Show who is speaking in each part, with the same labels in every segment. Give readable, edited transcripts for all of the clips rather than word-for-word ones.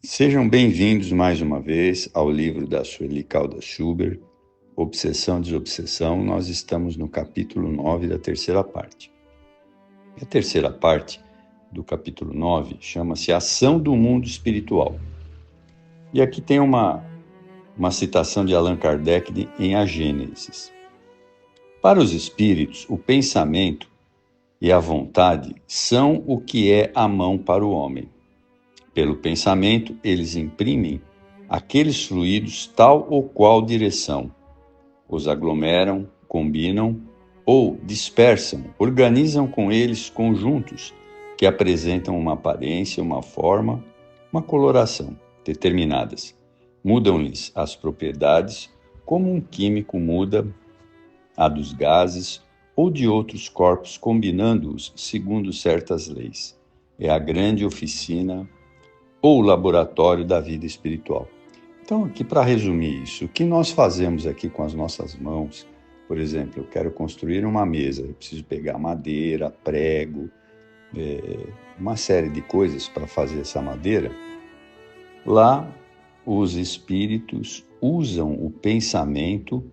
Speaker 1: Sejam bem-vindos mais uma vez ao livro da Sueli Caldas Schubert, Obsessão e Desobsessão. Nós estamos no capítulo 9 da terceira parte. A terceira parte do capítulo 9 chama-se Ação do Mundo Espiritual. E aqui tem uma citação de Allan Kardec em A Gênesis. Para os espíritos, o pensamento e a vontade são o que é a mão para o homem. Pelo pensamento, eles imprimem aqueles fluidos tal ou qual direção, os aglomeram, combinam ou dispersam, organizam com eles conjuntos que apresentam uma aparência, uma forma, uma coloração determinadas. Mudam-lhes as propriedades, como um químico muda a dos gases ou de outros corpos, combinando-os segundo certas leis. É a grande oficina ou laboratório da vida espiritual. Então, aqui para resumir isso, o que nós fazemos aqui com as nossas mãos, por exemplo, eu quero construir uma mesa, eu preciso pegar madeira, prego, uma série de coisas para fazer essa madeira. Lá, os espíritos usam o pensamento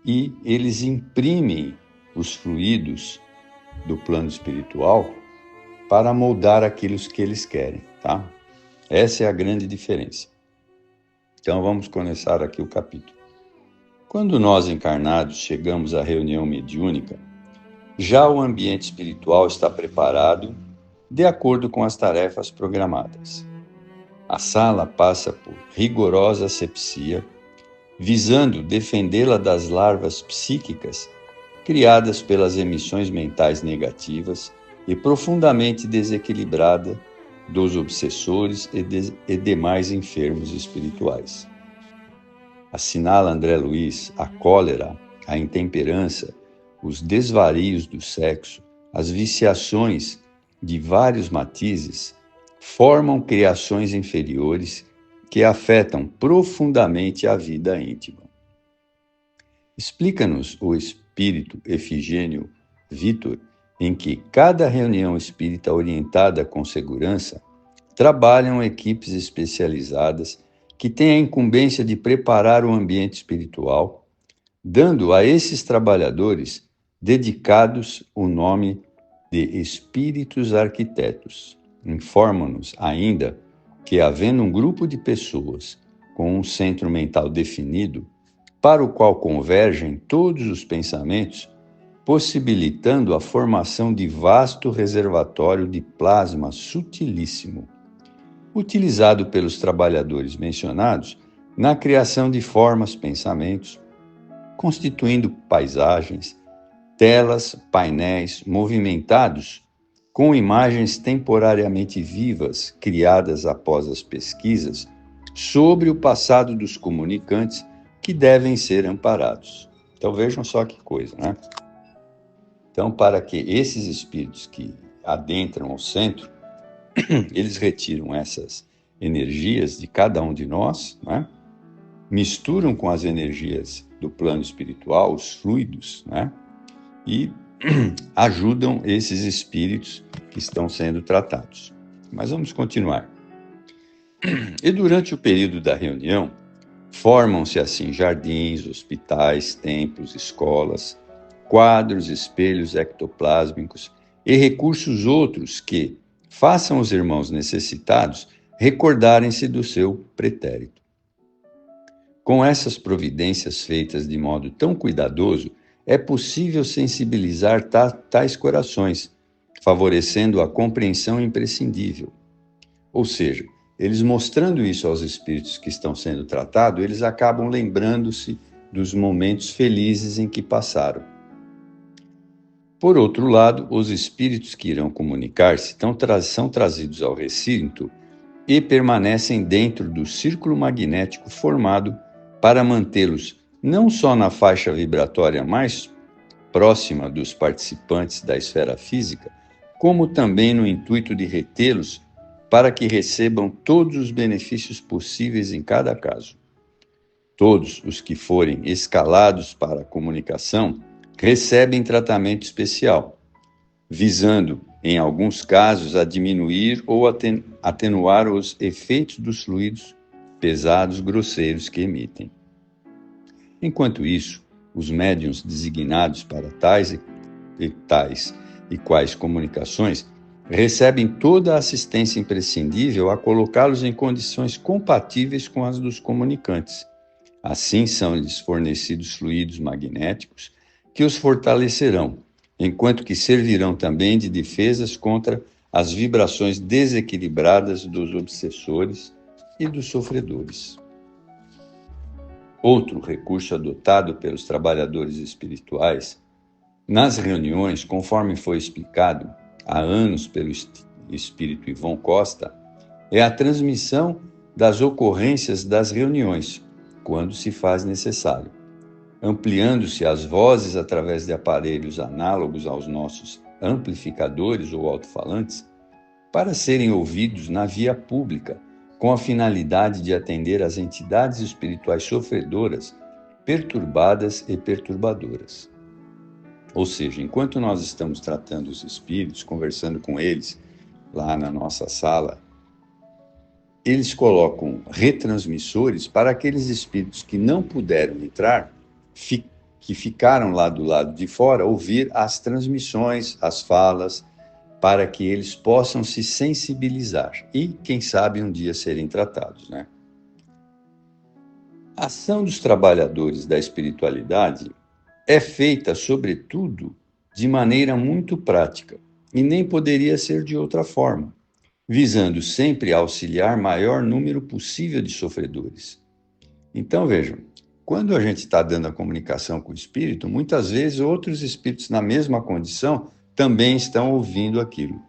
Speaker 1: e eles imprimem os fluidos do plano espiritual para moldar aquilo que eles querem, tá? Essa é a grande diferença. Então vamos começar aqui o capítulo. Quando nós encarnados chegamos à reunião mediúnica, já o ambiente espiritual está preparado de acordo com as tarefas programadas. A sala passa por rigorosa asepsia, visando defendê-la das larvas psíquicas criadas pelas emissões mentais negativas e profundamente desequilibrada dos obsessores e demais enfermos espirituais. Assinala André Luiz a cólera, a intemperança, os desvarios do sexo, as viciações de vários matizes, formam criações inferiores que afetam profundamente a vida íntima. Explica-nos o espírito Efigênio Vitor em que cada reunião espírita orientada com segurança trabalham equipes especializadas que têm a incumbência de preparar o ambiente espiritual, dando a esses trabalhadores dedicados o nome de espíritos arquitetos. Informam-nos ainda que, havendo um grupo de pessoas com um centro mental definido, para o qual convergem todos os pensamentos, possibilitando a formação de vasto reservatório de plasma sutilíssimo, utilizado pelos trabalhadores mencionados na criação de formas, pensamentos, constituindo paisagens, telas, painéis movimentados com imagens temporariamente vivas criadas após as pesquisas sobre o passado dos comunicantes que devem ser amparados. Então vejam só que coisa, né? Então, para que esses espíritos que adentram o centro, eles retiram essas energias de cada um de nós, né? Misturam com as energias do plano espiritual, os fluidos, né? E ajudam esses espíritos que estão sendo tratados. Mas vamos continuar. E durante o período da reunião, formam-se assim jardins, hospitais, templos, escolas, quadros, espelhos ectoplásmicos e recursos outros que façam os irmãos necessitados recordarem-se do seu pretérito. Com essas providências feitas de modo tão cuidadoso, é possível sensibilizar tais corações, favorecendo a compreensão imprescindível. Ou seja, eles mostrando isso aos espíritos que estão sendo tratados, eles acabam lembrando-se dos momentos felizes em que passaram. Por outro lado, os espíritos que irão comunicar-se são trazidos ao recinto e permanecem dentro do círculo magnético formado para mantê-los não só na faixa vibratória mais próxima dos participantes da esfera física, como também no intuito de retê-los para que recebam todos os benefícios possíveis em cada caso. Todos os que forem escalados para a comunicação recebem tratamento especial, visando, em alguns casos, a diminuir ou atenuar os efeitos dos fluidos pesados grosseiros que emitem. Enquanto isso, os médiuns designados para tais e quais comunicações recebem toda a assistência imprescindível a colocá-los em condições compatíveis com as dos comunicantes. Assim são-lhes fornecidos fluidos magnéticos que os fortalecerão, enquanto que servirão também de defesas contra as vibrações desequilibradas dos obsessores e dos sofredores. Outro recurso adotado pelos trabalhadores espirituais nas reuniões, conforme foi explicado há anos pelo espírito Ivon Costa, é a transmissão das ocorrências das reuniões, quando se faz necessário, ampliando-se as vozes através de aparelhos análogos aos nossos amplificadores ou alto-falantes, para serem ouvidos na via pública, com a finalidade de atender às entidades espirituais sofredoras, perturbadas e perturbadoras. Ou seja, enquanto nós estamos tratando os espíritos, conversando com eles lá na nossa sala, eles colocam retransmissores para aqueles espíritos que não puderam entrar, que ficaram lá do lado de fora, ouvir as transmissões, as falas, para que eles possam se sensibilizar e, quem sabe, um dia serem tratados, né? A ação dos trabalhadores da espiritualidade é feita, sobretudo, de maneira muito prática, e nem poderia ser de outra forma, visando sempre auxiliar maior número possível de sofredores. Então, vejam, quando a gente está dando a comunicação com o espírito, muitas vezes outros espíritos na mesma condição também estão ouvindo aquilo.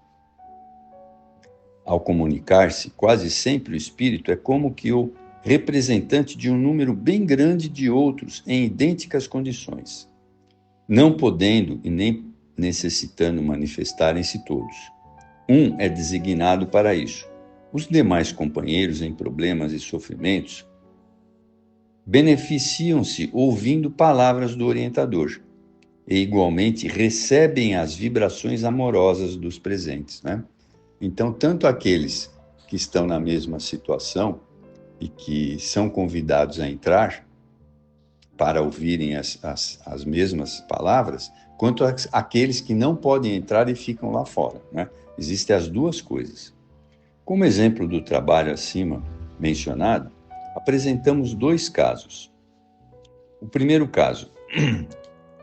Speaker 1: Ao comunicar-se, quase sempre o espírito é como que o representante de um número bem grande de outros em idênticas condições, não podendo e nem necessitando manifestarem-se todos. Um é designado para isso. Os demais companheiros em problemas e sofrimentos beneficiam-se ouvindo palavras do orientador e, igualmente, recebem as vibrações amorosas dos presentes, né? Então, tanto aqueles que estão na mesma situação e que são convidados a entrar para ouvirem as mesmas palavras, quanto aqueles que não podem entrar e ficam lá fora, né? Existem as duas coisas. Como exemplo do trabalho acima mencionado, apresentamos dois casos. O primeiro caso: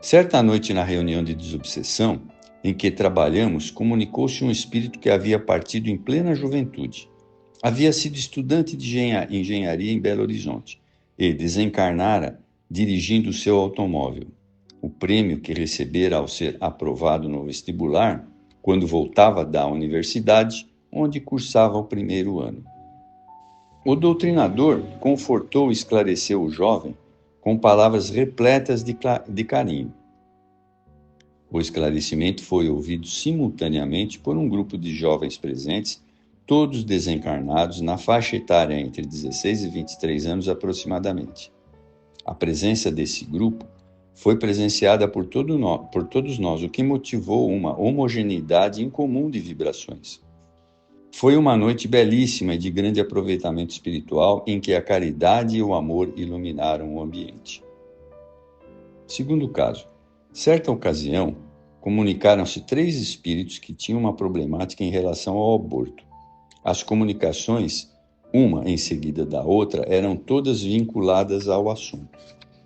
Speaker 1: certa noite na reunião de desobsessão, em que trabalhamos, comunicou-se um espírito que havia partido em plena juventude. Havia sido estudante de engenharia em Belo Horizonte e desencarnara dirigindo o seu automóvel. O prêmio que recebera ao ser aprovado no vestibular, quando voltava da universidade, onde cursava o primeiro ano. O doutrinador confortou e esclareceu o jovem com palavras repletas de carinho. O esclarecimento foi ouvido simultaneamente por um grupo de jovens presentes, todos desencarnados, na faixa etária entre 16 e 23 anos aproximadamente. A presença desse grupo foi presenciada por todos nós, o que motivou uma homogeneidade incomum de vibrações. Foi uma noite belíssima e de grande aproveitamento espiritual, em que a caridade e o amor iluminaram o ambiente. Segundo caso, certa ocasião, comunicaram-se 3 espíritos que tinham uma problemática em relação ao aborto. As comunicações, uma em seguida da outra, eram todas vinculadas ao assunto.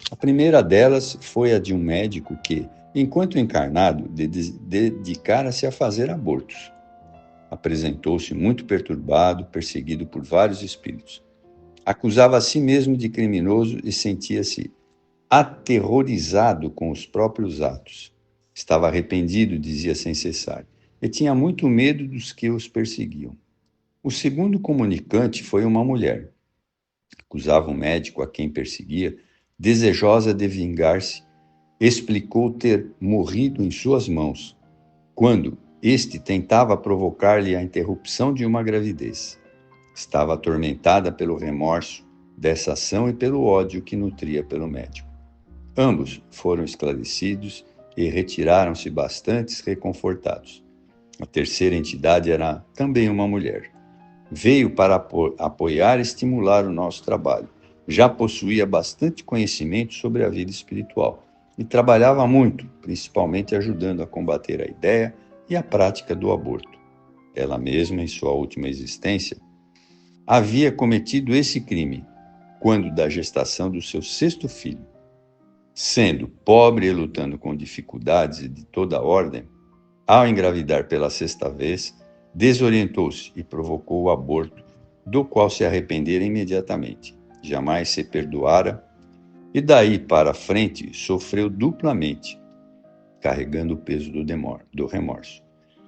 Speaker 1: A primeira delas foi a de um médico que, enquanto encarnado, dedicara-se a fazer abortos. Apresentou-se muito perturbado, perseguido por vários espíritos. Acusava a si mesmo de criminoso e sentia-se aterrorizado com os próprios atos. Estava arrependido, dizia sem cessar, e tinha muito medo dos que os perseguiam. O segundo comunicante foi uma mulher. Acusava o médico a quem perseguia, desejosa de vingar-se, explicou ter morrido em suas mãos, quando este tentava provocar-lhe a interrupção de uma gravidez. Estava atormentada pelo remorso dessa ação e pelo ódio que nutria pelo médico. Ambos foram esclarecidos e retiraram-se bastante reconfortados. A terceira entidade era também uma mulher. Veio para apoiar e estimular o nosso trabalho. Já possuía bastante conhecimento sobre a vida espiritual e trabalhava muito, principalmente ajudando a combater a ideia e a prática do aborto. Ela mesma, em sua última existência, havia cometido esse crime quando da gestação do seu sexto filho. Sendo pobre e lutando com dificuldades de toda ordem, ao engravidar pela sexta vez, desorientou-se e provocou o aborto, do qual se arrependera imediatamente. Jamais se perdoara e daí para frente sofreu duplamente, carregando o peso do remorso.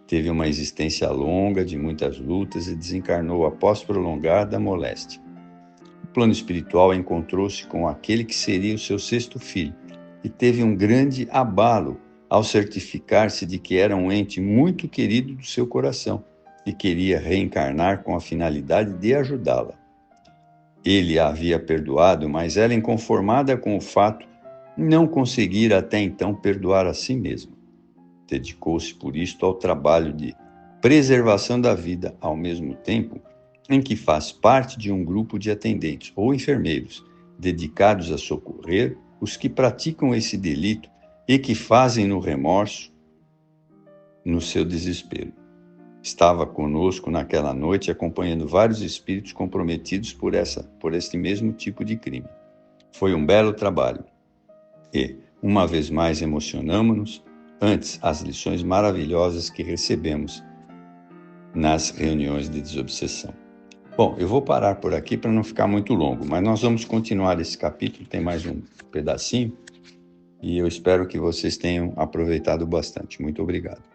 Speaker 1: Teve uma existência longa de muitas lutas e desencarnou após prolongar da moléstia. No plano espiritual encontrou-se com aquele que seria o seu sexto filho e teve um grande abalo ao certificar-se de que era um ente muito querido do seu coração e queria reencarnar com a finalidade de ajudá-la. Ele a havia perdoado, mas ela, inconformada com o fato, não conseguira até então perdoar a si mesma. Dedicou-se por isto ao trabalho de preservação da vida, ao mesmo tempo em que faz parte de um grupo de atendentes ou enfermeiros dedicados a socorrer os que praticam esse delito e que fazem no remorso, no seu desespero. Estava conosco naquela noite acompanhando vários espíritos comprometidos por este mesmo tipo de crime. Foi um belo trabalho e, uma vez mais, emocionamo-nos ante as lições maravilhosas que recebemos nas reuniões de desobsessão. Bom, eu vou parar por aqui para não ficar muito longo, mas nós vamos continuar esse capítulo, tem mais um pedacinho, e eu espero que vocês tenham aproveitado bastante. Muito obrigado.